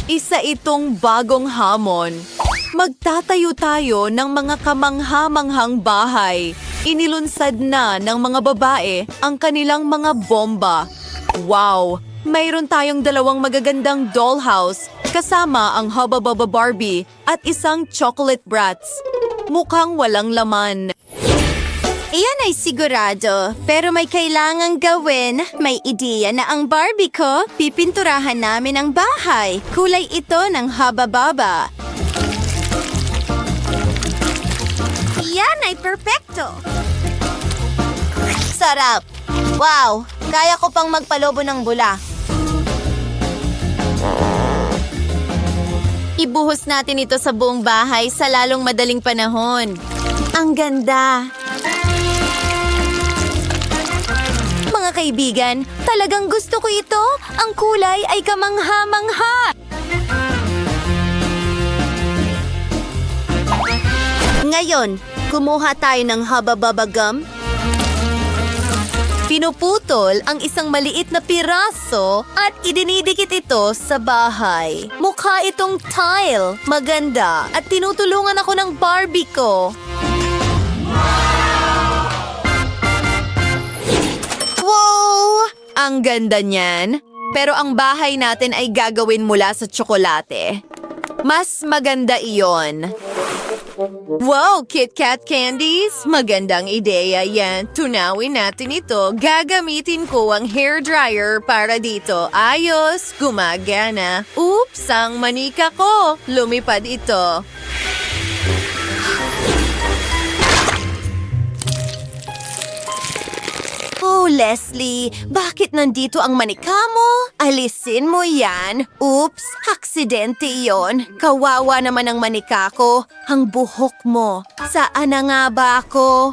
Isa itong bagong hamon. Magtatayo tayo ng mga kamangha-manghang bahay. Inilunsad na ng mga babae ang kanilang mga bomba. Wow! Mayroon tayong dalawang magagandang dollhouse kasama ang Hubba Bubba Barbie at isang chocolate brats. Mukhang walang laman. Iyan ay sigurado, pero may kailangang gawin. May ideya na ang Barbie ko. Pipinturahan namin ang bahay. Kulay ito ng Hubba Bubba. Iyan ay perpekto. Sarap. Wow, kaya ko pang magpalobo ng bula. Ibuhos natin ito sa buong bahay sa lalong madaling panahon. Ang ganda. Mga kaibigan, talagang gusto ko ito. Ang kulay ay kamangha-mangha. Ngayon, kumuha tayo ng Hubba Bubba gum. Pinuputol ang isang maliit na piraso at idinidikit ito sa bahay. Mukha itong tile. Maganda. At tinutulungan ako ng Barbie ko. Wow! Ang ganda niyan. Pero ang bahay natin ay gagawin mula sa tsokolate. Mas maganda iyon. Wow, Kit Kat candies! Magandang ideya yan. Tunawin natin ito. Gagamitin ko ang hair dryer para dito. Ayos, gumagana. Oops, ang manika ko. Lumipad ito. Oh, Leslie, bakit nandito ang manika mo? Alisin mo yan. Oops, aksidente yon. Kawawa naman ang manika ko. Ang buhok mo. Saan na nga ba ako?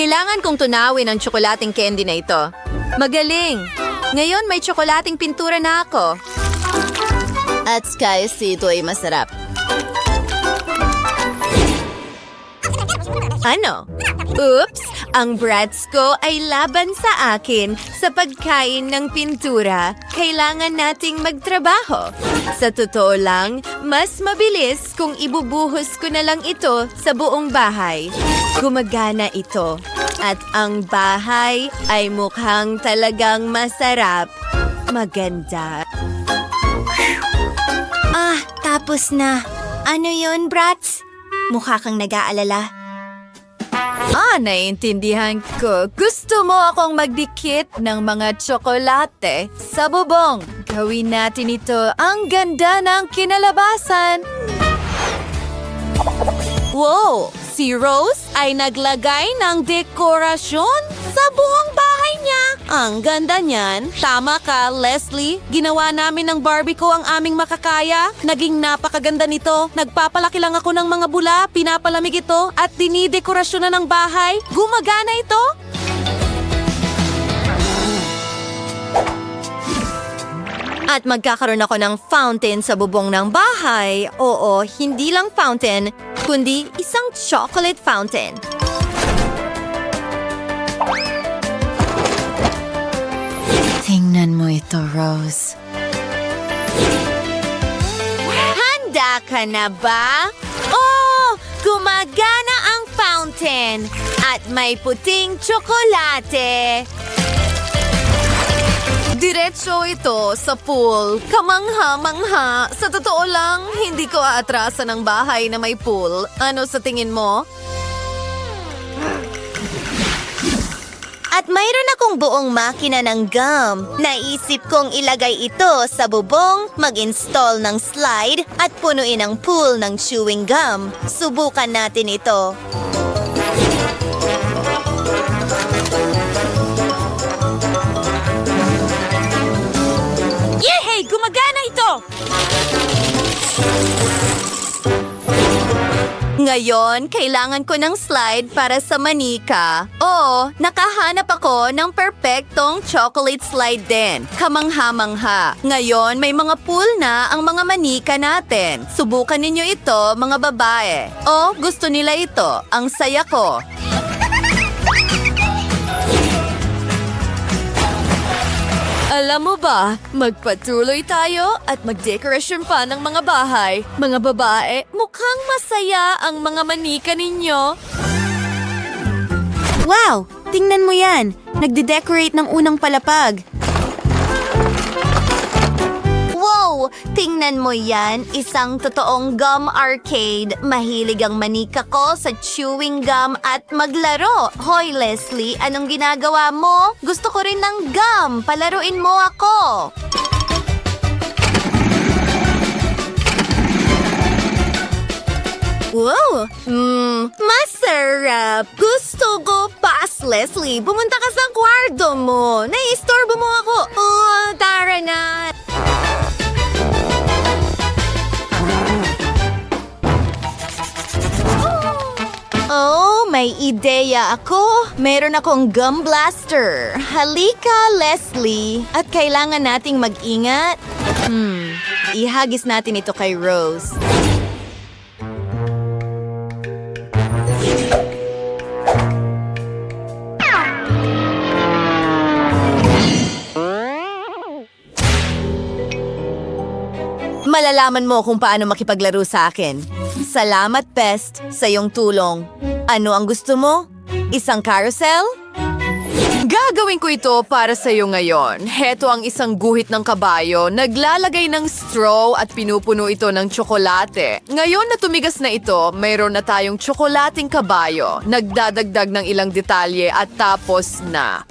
Kailangan kong tunawin ang tsokolating candy na ito. Magaling! Ngayon may tsokolating pintura na ako. At kasi ito ay masarap. Ano? Oops! Ang brats ko ay laban sa akin sa pagkain ng pintura. Kailangan nating magtrabaho. Sa totoo lang, mas mabilis kung ibubuhos ko na lang ito sa buong bahay. Gumagana ito. At ang bahay ay mukhang talagang masarap. Maganda. Tapos na. Ano yon, brats? Mukha kang nag-aalala. Naiintindihan ko. Gusto mo akong magdikit ng mga tsokolate sa bubong. Gawin natin ito. Ang ganda ng kinalabasan. Wow! Si Rose ay naglagay ng dekorasyon sa buong bahay niya. Ang ganda niyan. Tama ka, Leslie. Ginawa namin ng Barbie ko ang aming makakaya. Naging napakaganda nito. Nagpapalaki lang ako ng mga bula, pinapalamig ito, at dinidekorasyon na ng bahay. Gumagana ito. At magkakaroon ako ng fountain sa bubong ng bahay. Oo, hindi lang fountain, kundi isang chocolate fountain. Tingnan mo ito, Rose. Handa ka na ba? Oh! Gumagana ang fountain! At may puting tsokolate! Diretso ito sa pool. Kamangha-mangha. Sa totoo lang, hindi ko aatrasan ng bahay na may pool. Ano sa tingin mo? At mayroon akong buong makina ng gum. Naisip kong ilagay ito sa bubong, mag-install ng slide, at punuin ang pool ng chewing gum. Subukan natin ito. Yehey! Gumagana ito! Ngayon, kailangan ko ng slide para sa manika. Oo, nakahanap ako ng perpektong chocolate slide din. Kamangha-mangha. Ngayon, may mga pool na ang mga manika natin. Subukan ninyo ito, mga babae. O, gusto nila ito. Ang saya ko. Alam mo ba, magpatuloy tayo at magdekorasyon pa ng mga bahay. Mga babae, mukhang masaya ang mga manika ninyo. Wow! Tingnan mo yan! Nagde-decorate ng unang palapag. Wow! Tingnan mo yan! Isang totoong gum arcade. Mahilig ang manika ko sa chewing gum at maglaro. Hoy, Leslie, anong ginagawa mo? Gusto ko rin ng gum. Palaruin mo ako. Wow! Masarap! Gusto ko pas, Leslie. Pumunta ka sa kwarto mo. Nai-istorbo mo ako. Oh, tara na. Oh, may ideya ako. Meron akong gum blaster. Halika, Leslie. At kailangan nating mag-ingat. Ihagis natin ito kay Rose. Malalaman mo kung paano makipaglaro sa akin. Salamat, Pest, sa iyong tulong. Ano ang gusto mo? Isang carousel? Gagawin ko ito para sa iyo ngayon. Heto ang isang guhit ng kabayo. Naglalagay ng straw at pinupuno ito ng tsokolate. Ngayon na tumigas na ito, mayroon na tayong tsokolating kabayo. Nagdadagdag ng ilang detalye at tapos na.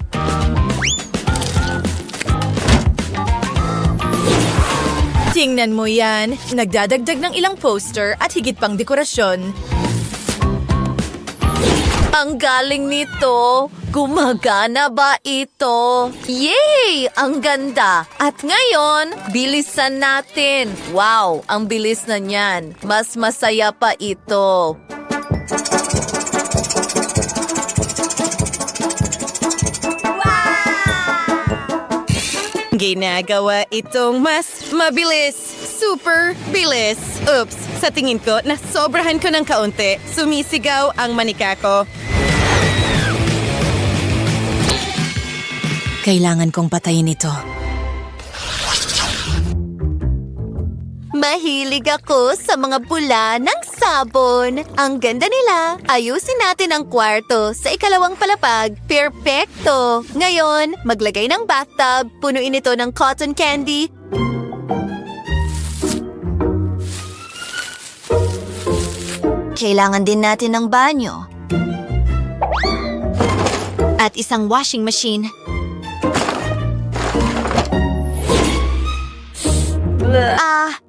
Tingnan mo yan. Nagdadagdag ng ilang poster at higit pang dekorasyon. Ang galing nito. Gumagana ba ito? Yay! Ang ganda. At ngayon, bilisan natin. Wow, ang bilis na niyan. Mas masaya pa ito. Ginagawa itong mas mabilis. Super bilis. Oops, sa tingin ko, nasobrahan ko ng kaunti. Sumisigaw ang manika ko. Kailangan kong patayin ito. Mahilig ako sa mga pula ng sabon. Ang ganda nila. Ayusin natin ang kwarto sa ikalawang palapag. Perpekto! Ngayon, maglagay ng bathtub. Punuin ito ng cotton candy. Kailangan din natin ng banyo. At isang washing machine.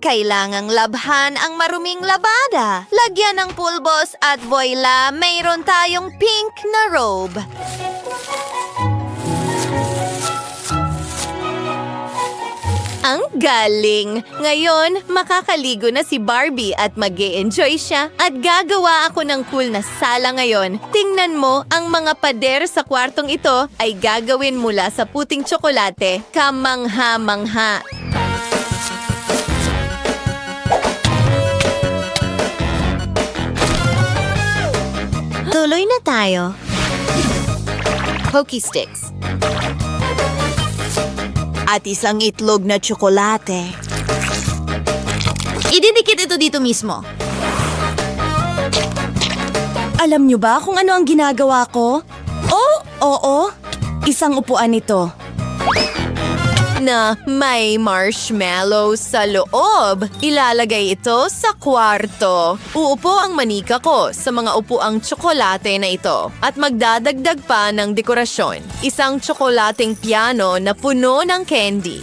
Kailangang labhan ang maruming labada. Lagyan ng pulbos at boyla, mayroon tayong pink na robe. Ang galing! Ngayon, makakaligo na si Barbie at mag-e-enjoy siya. At gagawa ako ng cool na sala ngayon. Tingnan mo, ang mga pader sa kwartong ito ay gagawin mula sa puting tsokolate. Kamangha-mangha. Tuloy na tayo. Pokey sticks. At isang itlog na tsokolate. Ididikit ito dito mismo. Alam niyo ba kung ano ang ginagawa ko? Oh, oo. Isang upuan ito. Na may marshmallow sa loob. Ilalagay ito sa kwarto. Uupo ang manika ko sa mga upuang tsokolate na ito at magdadagdag pa ng dekorasyon. Isang tsokolating piano na puno ng candy.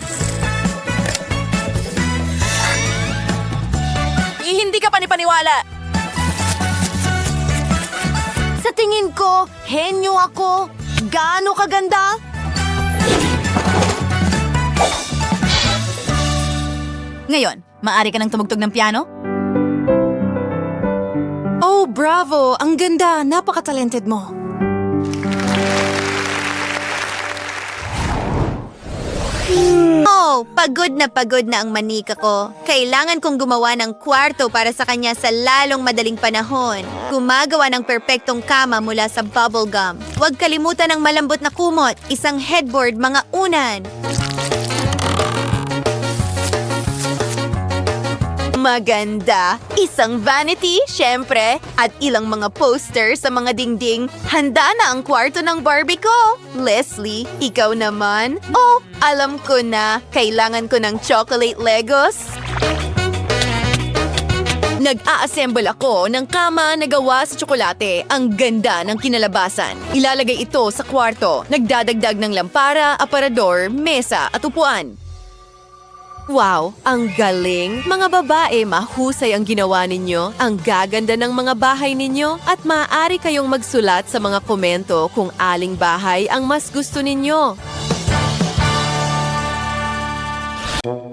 Hindi ka panipaniwala. Sa tingin ko, henyo ako. Gaano kaganda? Ngayon, maaari ka nang tumugtog ng piano? Oh, bravo! Ang ganda! Napaka-talented mo. Oh, pagod na ang manika ko. Kailangan kong gumawa ng kwarto para sa kanya sa lalong madaling panahon. Gumagawa ng perpektong kama mula sa bubble gum. Huwag kalimutan ng malambot na kumot, isang headboard, mga unan. Maganda! Isang vanity, syempre, at ilang mga poster sa mga dingding. Handa na ang kwarto ng Barbie ko! Leslie, ikaw naman? Oh, alam ko na. Kailangan ko ng chocolate Legos. Nag-a-assemble ako ng kama na gawa sa tsokolate. Ang ganda ng kinalabasan. Ilalagay ito sa kwarto. Nagdadagdag ng lampara, aparador, mesa at upuan. Wow, ang galing! Mga babae, mahusay ang ginawa ninyo. Ang gaganda ng mga bahay ninyo at maaari kayong magsulat sa mga komento kung aling bahay ang mas gusto ninyo.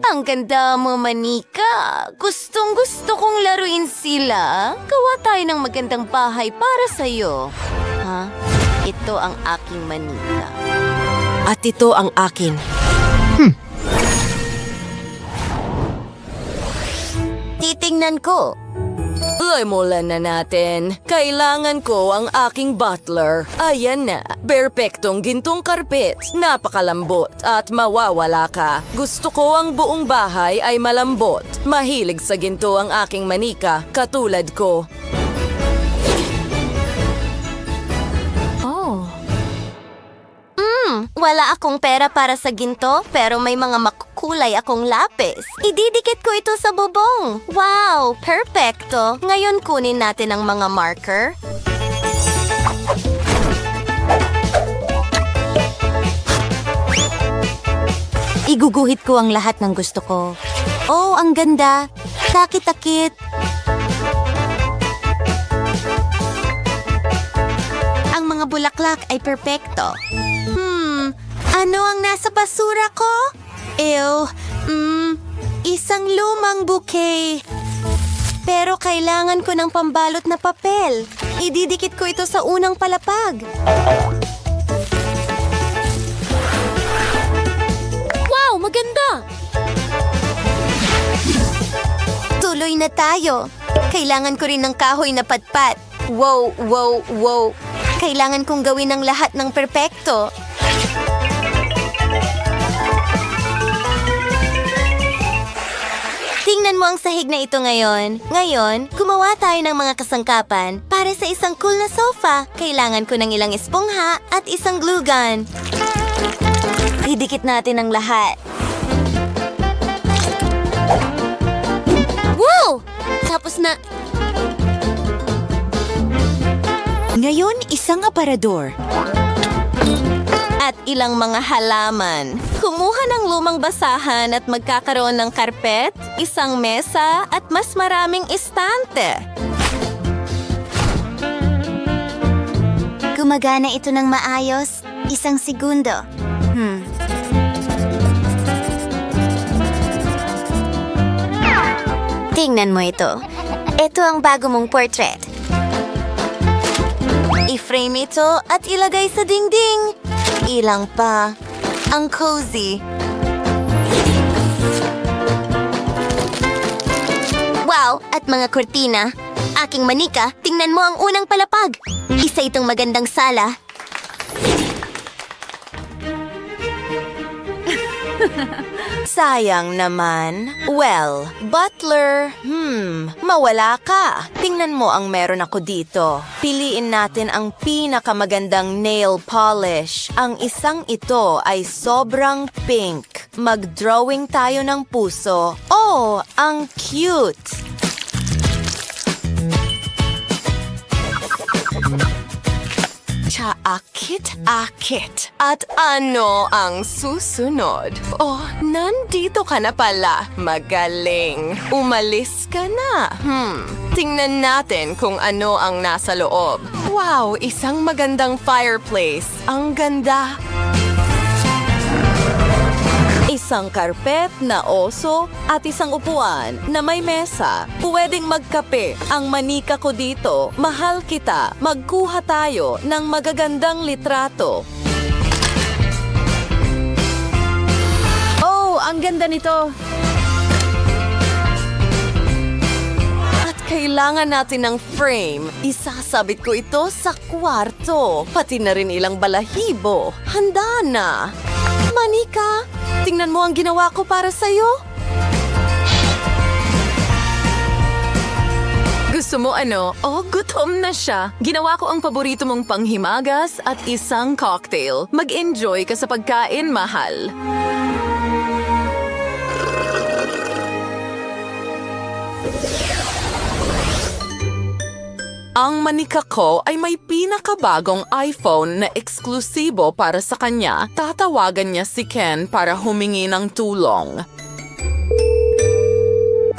Ang ganda mo, Manika. Gustong-gusto kong laruin sila. Gawa tayo ng magandang bahay para sa'yo. Ha? Ito ang aking Manika. At ito ang akin. Titingnan ko. Simulan na natin. Kailangan ko ang aking butler. Ayan na. Perpektong gintong karpet. Napakalambot at mawawala ka. Gusto ko ang buong bahay ay malambot. Mahilig sa ginto ang aking Manika, katulad ko. Wala akong pera para sa ginto, pero may mga makukulay akong lapis. Ididikit ko ito sa bubong. Wow, perfecto. Ngayon kunin natin ang mga marker. Iguguhit ko ang lahat ng gusto ko. Oh, ang ganda. Takit-takit. Ang mga bulaklak ay perpekto. Ano ang nasa basura ko? Ew, isang lumang bouquet. Pero kailangan ko ng pambalot na papel. Ididikit ko ito sa unang palapag. Wow, maganda! Tuloy na tayo. Kailangan ko rin ng kahoy na patpat. Wow, wow, wow. Kailangan kong gawin ang lahat ng perpekto. Tingnan mo ang sahig na ito ngayon. Ngayon, gumawa tayo ng mga kasangkapan para sa isang cool na sofa. Kailangan ko ng ilang espongha at isang glue gun. Idikit natin ang lahat. Wow! Tapos na... Ngayon, isang aparador. At ilang mga halaman. Kumuha ng lumang basahan at magkakaroon ng karpet, isang mesa at mas maraming estante. Gumagana ito ng maayos. Isang segundo. Tingnan mo ito. Ito ang bago mong portrait. I-frame ito at ilagay sa dingding. Ilang pa. Ang cozy. Wow! At mga kortina. Aking Manika, tingnan mo ang unang palapag. Isa itong magandang sala. Sayang naman. Well, butler, mawala ka. Tingnan mo ang meron ako dito. Piliin natin ang pinakamagandang nail polish. Ang isang ito ay sobrang pink. Mag-drawing tayo ng puso. Oh, ang cute! Akit. At ano ang susunod? Oh, nandito ka na pala. Magaling. Umalis ka na. Tingnan natin kung ano ang nasa loob. Wow, isang magandang fireplace. Ang ganda. Isang karpet na oso at isang upuan na may mesa. Pwedeng magkape. Ang Manika ko dito. Mahal kita. Magkuha tayo ng magagandang litrato. Oh, ang ganda nito. At kailangan natin ng frame. Isasabit ko ito sa kwarto. Pati na rin ilang balahibo. Handa na. Manika, tingnan mo ang ginawa ko para sa'yo. gusto mo ano? Oh, gutom na siya. Ginawa ko ang paborito mong panghimagas at isang cocktail. Mag-enjoy ka sa pagkain, mahal. Ang manika ko ay may pinakabagong iPhone na eksklusibo para sa kanya. Tatawagan niya si Ken para humingi ng tulong.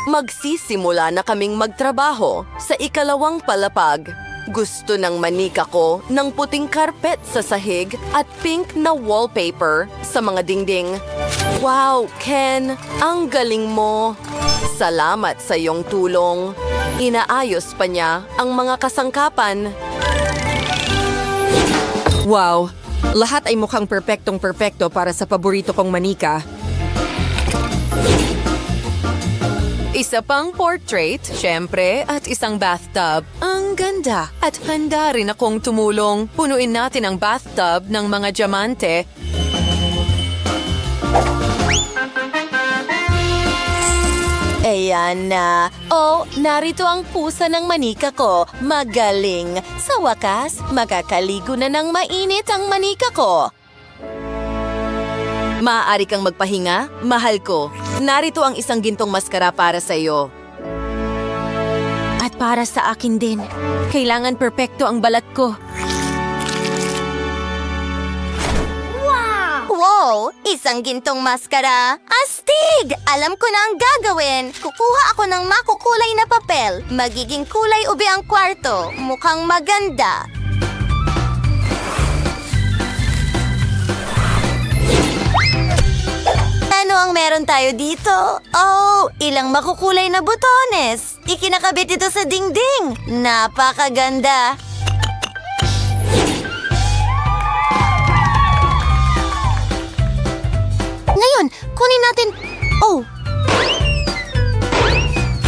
Magsisimula na kaming magtrabaho sa ikalawang palapag. Gusto ng manika ko ng puting karpet sa sahig at pink na wallpaper sa mga dingding. Wow, Ken! Ang galing mo! Salamat sa iyong tulong. Inaayos pa niya ang mga kasangkapan. Wow! Lahat ay mukhang perpektong-perpekto para sa paborito kong manika. Isa pang portrait, syempre, at isang bathtub. Ang ganda! At handa rin akong tumulong. Punuin natin ang bathtub ng mga diamante. Ayan na. Oh, narito ang pusa ng manika ko. Magaling. Sa wakas, makakaligo na ng mainit ang manika ko. Maaari kang magpahinga, mahal ko. Narito ang isang gintong maskara para sa iyo. At para sa akin din. Kailangan perpekto ang balat ko. Wow! Isang gintong maskara. Astig! Alam ko na ang gagawin. Kukuha ako ng makukulay na papel. Magiging kulay ube ang kwarto. Mukhang maganda. Ano ang meron tayo dito? Oh, ilang makukulay na butones. Ikinakabit ito sa dingding. Napakaganda. Ngayon, kunin natin... Oh!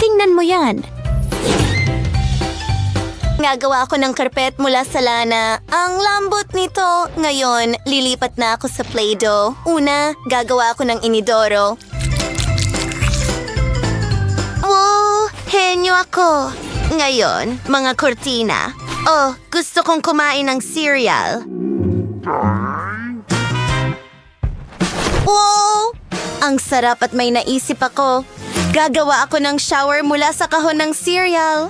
Tingnan mo yan. Nagawa ako ng karpet mula sa lana. Ang lambot nito. Ngayon, lilipat na ako sa Play-Doh. Una, gagawa ako ng inidoro. Oh, henyo ako. Ngayon, mga kortina. Oh, gusto kong kumain ng cereal. Wow! Ang sarap at may naisip ako. Gagawa ako ng shower mula sa kahon ng cereal.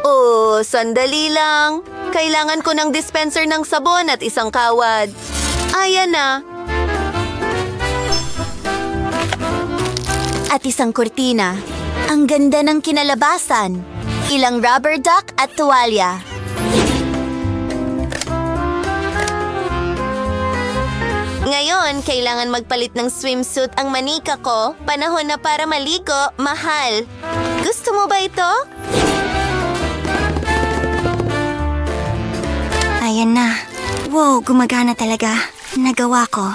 Oh, sandali lang. Kailangan ko ng dispenser ng sabon at isang kawad. Ayan na. At isang kurtina. Ang ganda ng kinalabasan. Ilang rubber duck at tuwalya. Ngayon, kailangan magpalit ng swimsuit ang manika ko. Panahon na para maligo, mahal. Gusto mo ba ito? Ayan na. Wow, gumagana talaga. Nagawa ko.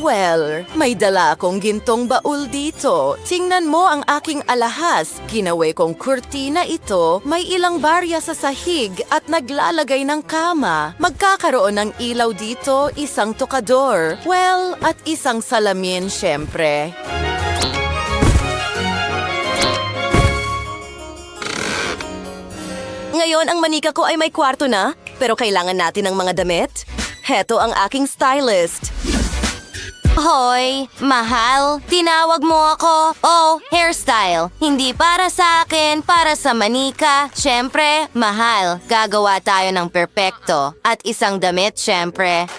Well, may dala akong gintong baul dito. Tingnan mo ang aking alahas. Ginawa kong kurtina ito, may ilang barya sa sahig at naglalagay ng kama. Magkakaroon ng ilaw dito, isang tokador. Well, at isang salamin syempre. Ngayon, ang manika ko ay may kwarto na, pero kailangan natin ng mga damit. Heto ang aking stylist. Hoy, mahal, tinawag mo ako. Oh, hairstyle. Hindi para sa akin, para sa manika. Siyempre, mahal, gagawa tayo ng perpekto. At isang damit, siyempre.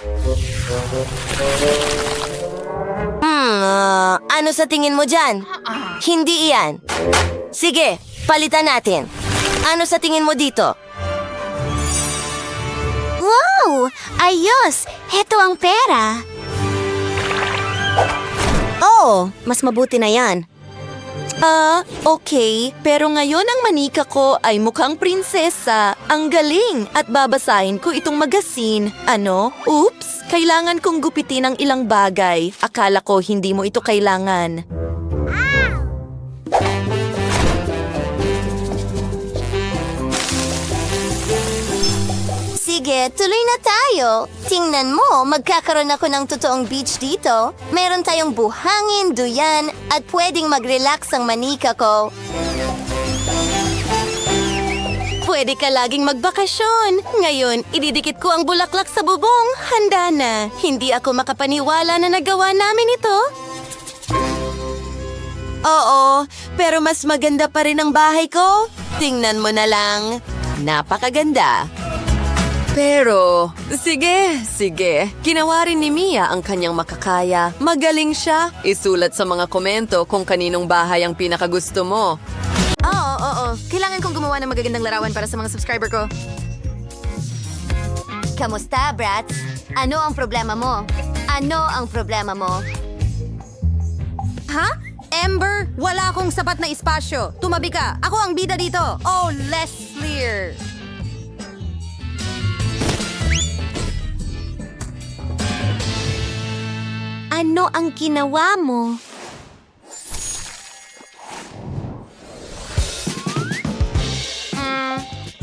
Ano sa tingin mo dyan? Hindi iyan. Sige, palitan natin. Ano sa tingin mo dito? Wow! Ayos! Heto ang pera. Oh, mas mabuti na yan. Okay. Pero ngayon ang manika ko ay mukhang prinsesa. Ang galing! At babasahin ko itong magasin. Ano? Oops! Kailangan kong gupitin ang ilang bagay. Akala ko hindi mo ito kailangan. Sige, Sige, tuloy na tayo. Tingnan mo, magkakaroon ako ng totoong beach dito. Meron tayong buhangin, duyan, at pwedeng mag-relax ang manika ko. Pwede ka laging magbakasyon. Ngayon, ididikit ko ang bulaklak sa bubong. Handa na. Hindi ako makapaniwala na nagawa namin ito. Oo, pero mas maganda pa rin ang bahay ko. Tingnan mo na lang. Napakaganda. Pero, sige. Ginawa rin ni Mia ang kanyang makakaya. Magaling siya. Isulat sa mga komento kung kaninong bahay ang pinakagusto mo. Oo. Kailangan kong gumawa ng magagandang larawan para sa mga subscriber ko. Kamusta, brats? Ano ang problema mo? Ha? Ember, wala akong sapat na espasyo. Tumabi ka. Ako ang bida dito. Oh, Leslie. Ano ang ginawa mo?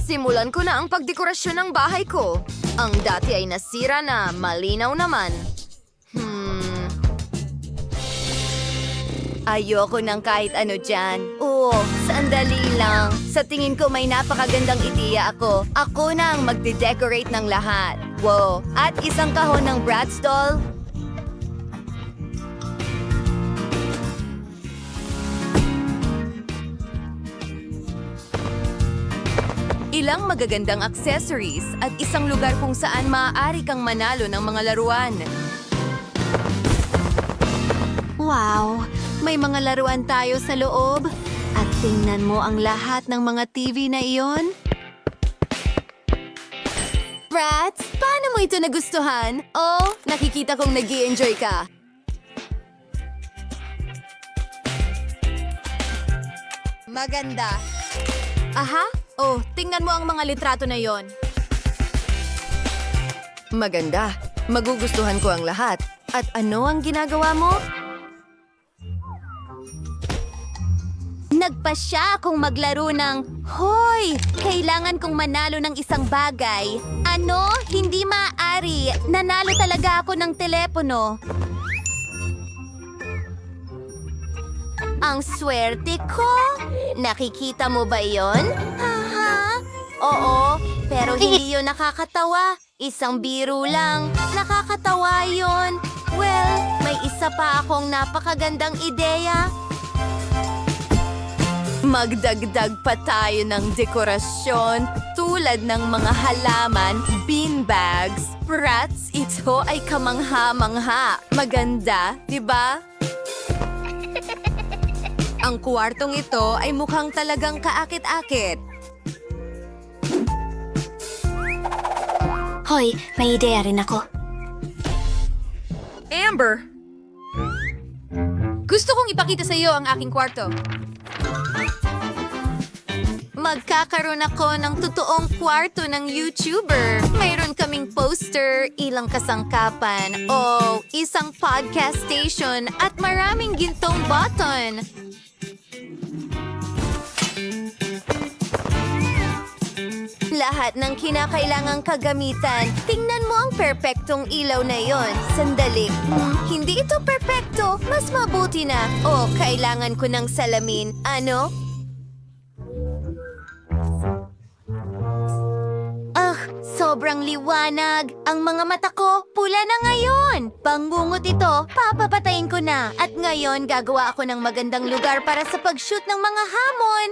Simulan ko na ang pagdekorasyon ng bahay ko. Ang dati ay nasira na, malinaw naman. Ayoko ng kahit ano dyan. Oo, sandali lang. Sa tingin ko may napakagandang ideya ako. Ako na ang magde-decorate ng lahat. Wow, at isang kahon ng Bratz doll. Ilang magagandang accessories at isang lugar kung saan maaari kang manalo ng mga laruan. Wow! May mga laruan tayo sa loob. At tingnan mo ang lahat ng mga TV na iyon. Bratz, paano mo ito nagustuhan? Oh, nakikita kong nag-i-enjoy ka. Maganda. Aha? Oh, tingnan mo ang mga litrato na yon. Maganda. Magugustuhan ko ang lahat. At ano ang ginagawa mo? Nagpasya akong maglaro ng, Hoy! Kailangan kong manalo ng isang bagay. Ano? Hindi maaari. Nanalo talaga ako ng telepono. Ang swerte ko! Nakikita mo ba yon? Haha! Oo, pero hindi yon nakakatawa. Isang biro lang. Nakakatawa yon. Well, may isa pa akong napakagandang ideya. Magdagdag pa tayo ng dekorasyon tulad ng mga halaman, beanbags. Bratz, ito ay kamangha-mangha. Maganda, di ba? Ang kwartong ito ay mukhang talagang kaakit-akit. Hoy, may ideya rin ako. Amber! Gusto kong ipakita sa iyo ang aking kwarto. Magkakaroon ako ng totoong kwarto ng YouTuber. Mayroon kaming poster, ilang kasangkapan, o isang podcast station at maraming gintong button. Lahat ng kinakailangang kagamitan. Tingnan mo ang perpektong ilaw na yon. Sandali. Hindi ito perpekto. Mas mabuti na. Oh, kailangan ko ng salamin. Ano? Sobrang liwanag. Ang mga mata ko, pula na ngayon. Bangungot ito, papapatayin ko na. At ngayon, gagawa ako ng magandang lugar para sa pag-shoot ng mga hamon.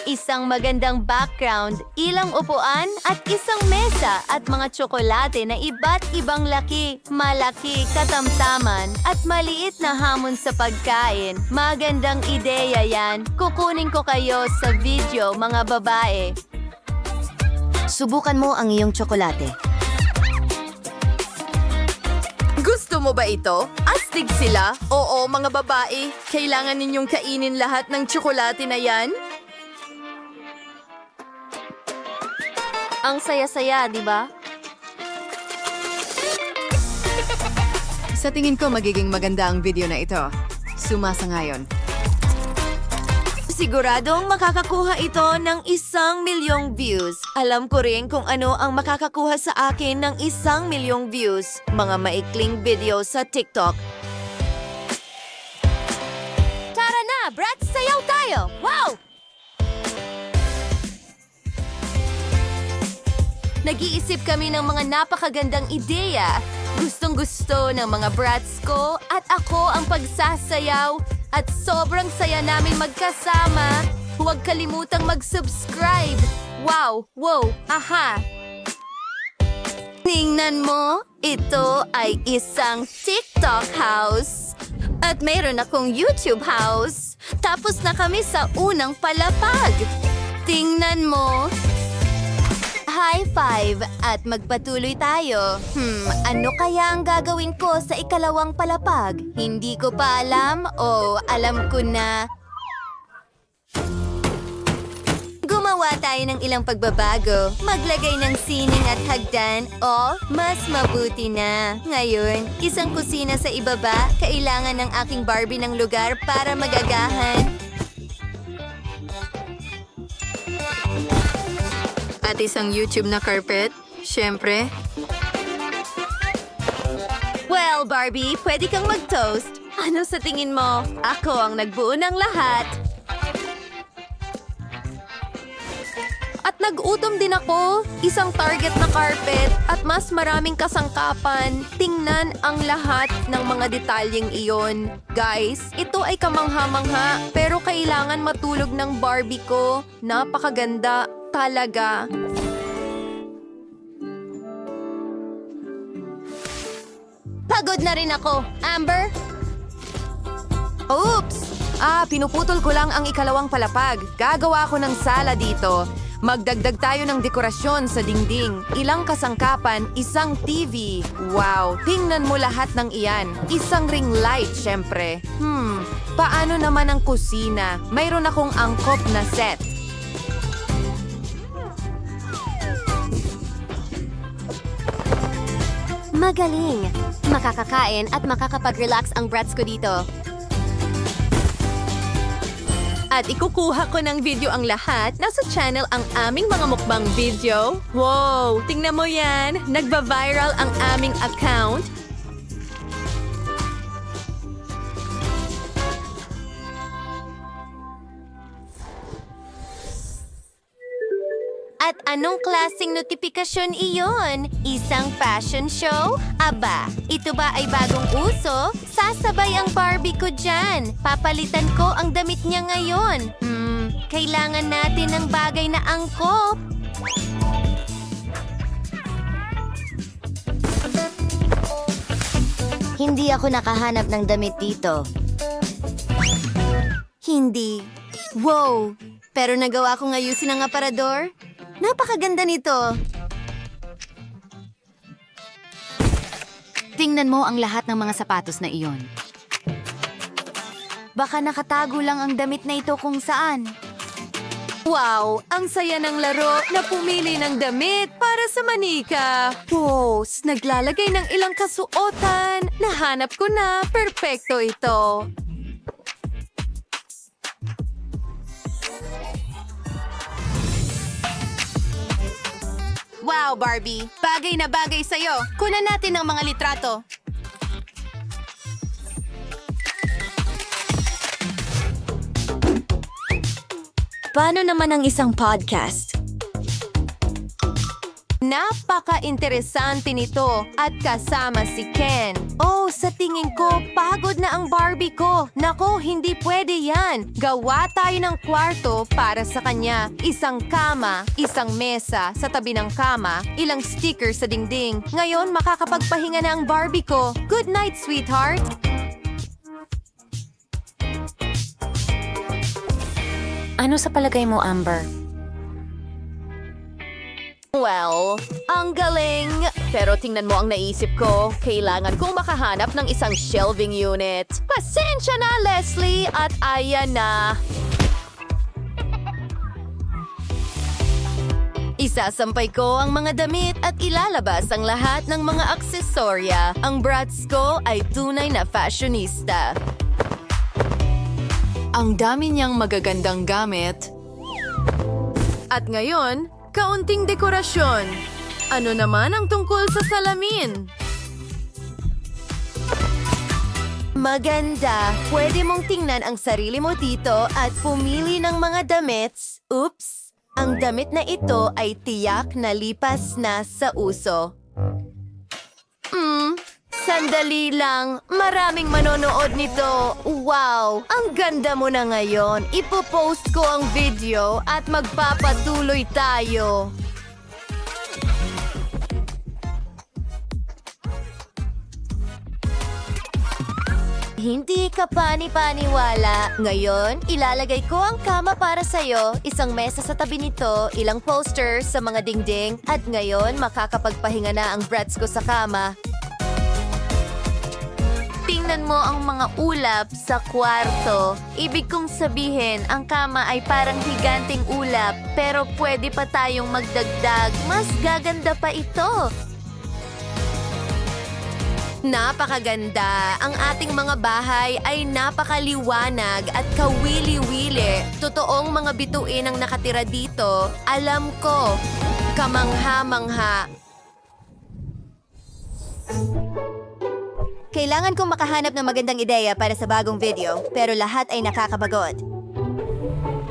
Isang magandang background, ilang upuan at isang mesa at mga tsokolate na iba't ibang laki, malaki, katamtaman at maliit na hamon sa pagkain. Magandang ideya yan. Kukunin ko kayo sa video, mga babae. Subukan mo ang iyong tsokolate. Gusto mo ba ito? Astig sila? Oo, mga babae. Kailangan ninyong kainin lahat ng tsokolate na yan? Ang saya-saya, di ba? Sa tingin ko magiging maganda ang video na ito. Sumasa ngayon. Siguradong makakakuha ito ng 1,000,000 views. Alam ko rin kung ano ang makakakuha sa akin ng 1,000,000 views. Mga maikling video sa TikTok. Tara na, Bratz! Sayaw tayo! Wow! Nag-iisip kami ng mga napakagandang ideya. Gustong-gusto ng mga brats ko at ako ang pagsasayaw at sobrang saya namin magkasama. Huwag kalimutang mag-subscribe. Wow! Wow! Aha! Tingnan mo, ito ay isang TikTok house. At mayroon akong YouTube house. Tapos na kami sa unang palapag. Tingnan mo. High five at magpatuloy tayo. Ano kaya ang gagawin ko sa ikalawang palapag? Hindi ko pa alam o alam ko na. Gumawa tayo ng ilang pagbabago. Maglagay ng sining at hagdan o mas mabuti na. Ngayon, isang kusina sa ibaba. Kailangan ng aking Barbie ng lugar para magagahan. At isang YouTube na carpet, syempre. Well, Barbie, pwede kang mag-toast. Ano sa tingin mo? Ako ang nagbuo ng lahat. At nag-utom din ako, isang target na carpet at mas maraming kasangkapan. Tingnan ang lahat ng mga detalyeng iyon. Guys, ito ay kamangha-mangha pero kailangan matulog ng Barbie ko. Napakaganda talaga. Pagod na rin ako. Amber? Oops! Pinuputol ko lang ang ikalawang palapag. Gagawa ako ng sala dito. Magdagdag tayo ng dekorasyon sa dingding. Ilang kasangkapan, isang TV. Wow! Tingnan mo lahat ng iyan. Isang ring light, syempre. Paano naman ang kusina? Mayroon akong angkop na set. Magaling! Makakakain at makakapag-relax ang brats ko dito. At ikukuha ko ng video ang lahat. Nasa channel ang aming mga mukbang video. Wow! Tingnan mo yan! Nagba-viral ang aming account. At anong klaseng notifikasyon iyon? Isang fashion show? Aba, ito ba ay bagong uso? Sasabay ang Barbie ko dyan. Papalitan ko ang damit niya ngayon. Kailangan natin ng bagay na angkop. Hindi ako nakahanap ng damit dito. Hindi. Wow! Pero nagawa kong ayusin ang aparador. Napakaganda nito. Tingnan mo ang lahat ng mga sapatos na iyon. Baka nakatago lang ang damit na ito kung saan. Wow! Ang saya ng laro na pumili ng damit para sa manika. Pose! Naglalagay ng ilang kasuotan. Nahanap ko na. Perpekto ito. Wow, Barbie! Bagay na bagay sa'yo. Kunan natin ang mga litrato. Paano naman ang isang podcast? Napaka-interesante nito at kasama si Ken. Oh, sa tingin ko, pagod na ang Barbie ko. Nako, hindi pwede yan. Gawa tayo ng kwarto para sa kanya. Isang kama, isang mesa sa tabi ng kama, ilang sticker sa dingding. Ngayon, makakapagpahinga na ang Barbie ko. Good night, sweetheart! Ano sa palagay mo, Amber? Well, ang galing! Pero tingnan mo ang naisip ko. Kailangan kong makahanap ng isang shelving unit. Pasensya na, Leslie! At ayan na. Isasampay ko ang mga damit at ilalabas ang lahat ng mga aksesorya. Ang brats ko ay tunay na fashionista. Ang dami niyang magagandang gamit. At ngayon, kaunting dekorasyon. Ano naman ang tungkol sa salamin? Maganda. Pwede mong tingnan ang sarili mo dito at pumili ng mga damit. Oops! Ang damit na ito ay tiyak na lipas na sa uso. Sandali lang. Maraming manonood nito. Wow! Ang ganda mo na ngayon. Ipopost ko ang video at magpapatuloy tayo. Hindi ka pani-paniwala. Ngayon, ilalagay ko ang kama para sa'yo, isang mesa sa tabi nito, ilang posters sa mga dingding, at ngayon makakapagpahinga na ang brats ko sa kama. Tingnan mo ang mga ulap sa kwarto. Ibig kong sabihin, ang kama ay parang higanting ulap, pero pwede pa tayong magdagdag. Mas gaganda pa ito. Napakaganda! Ang ating mga bahay ay napakaliwanag at kawili-wili. Totoong mga bituin ang nakatira dito. Alam ko, kamangha-mangha. Kailangan kong makahanap ng magandang ideya para sa bagong video, pero lahat ay nakakabagod.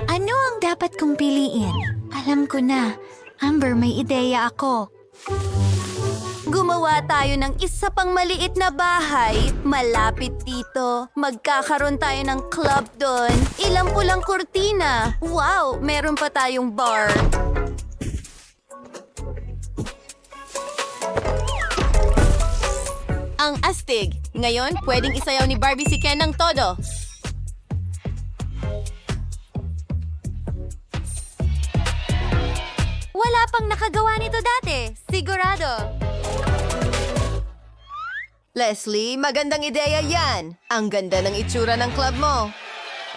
Ano ang dapat kong piliin? Alam ko na. Amber, may ideya ako. Gumawa tayo ng isa pang maliit na bahay. Malapit dito. Magkakaroon tayo ng club doon. Ilang pulang kurtina. Wow, meron pa tayong bar. Ang astig. Ngayon, pwedeng isayaw ni Barbie si Ken ng todo. Wala pang nakagawa nito dati. Sigurado. Leslie, magandang ideya yan. Ang ganda ng itsura ng club mo.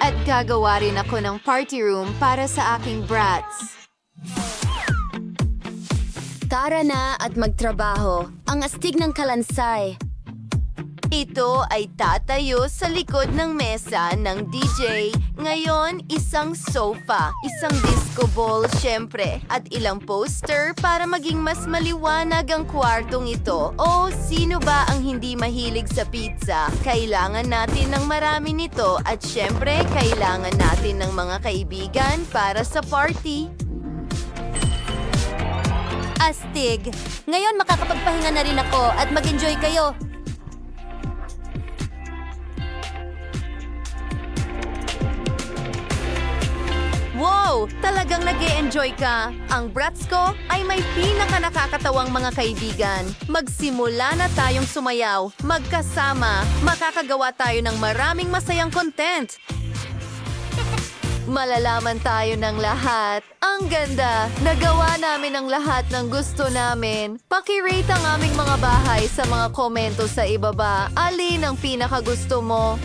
At gagawa rin ako ng party room para sa aking brats. Tara na at magtrabaho. Ang astig ng kalansay. Ito ay tatayo sa likod ng mesa ng DJ. Ngayon, isang sofa, isang disco ball, syempre, at ilang poster para maging mas maliwanag ang kwartong ito. O, sino ba ang hindi mahilig sa pizza? Kailangan natin ng marami nito at syempre, kailangan natin ng mga kaibigan para sa party. Astig! Ngayon makakapagpahinga na rin ako at mag-enjoy kayo. Wow! Talagang nag-e-enjoy ka. Ang brats ko ay may pinaka-nakakatawang mga kaibigan. Magsimula na tayong sumayaw, magkasama, makakagawa tayo ng maraming masayang content. Malalaman tayo ng lahat. Ang ganda! Nagawa namin ang lahat ng gusto namin. Paki-rate ang aming mga bahay sa mga komento sa ibaba. Alin ang pinaka-gusto mo?